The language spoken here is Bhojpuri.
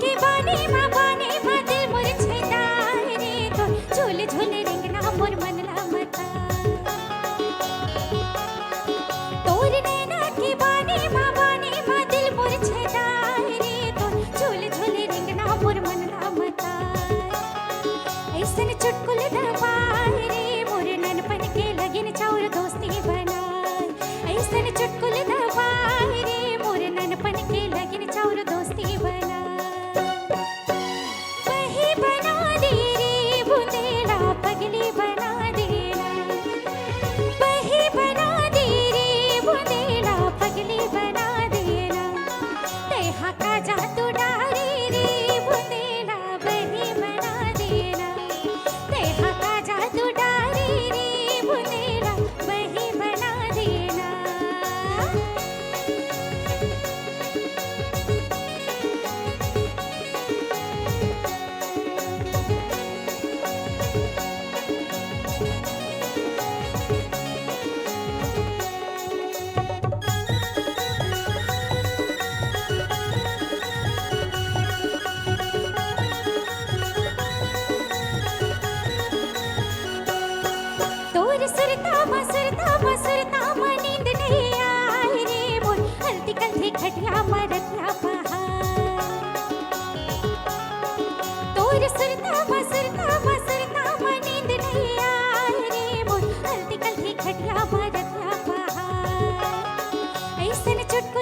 के बाने मा दिल मोर छेदाय रे तो झूले झूले रेंगना मोर मनला मता तोर नैना के बाने मा दिल मोर छेदाय रे तो झूले झूले रेंगना मोर मनला मता ऐसन चुटकुल दबाय रे मोर ननपन के लगिन चाउर दोस्ती बनाय ऐसन चुटकुल दबाय रे मोर ननपन के लगिन चाउर दोस्ती बनाय वही बना दे रे बुंदेला पगली बना देना वही बना दे रे बुंदेला पगली बना देना तेहा का जादू डारी रे बुंदेला वही बना देना तेहा का जादू डारी रे बुंदेला वही बना देना तोर सुरता मा नींद नहीं आई रे मोर हल्दी कल्दी खटिया मरतिया पहाड़ तोर सुरता मा नींद नहीं आई रे मोर हल्दी कल्दी खटिया मरतिया पहाड़ ऐसन चुटकुल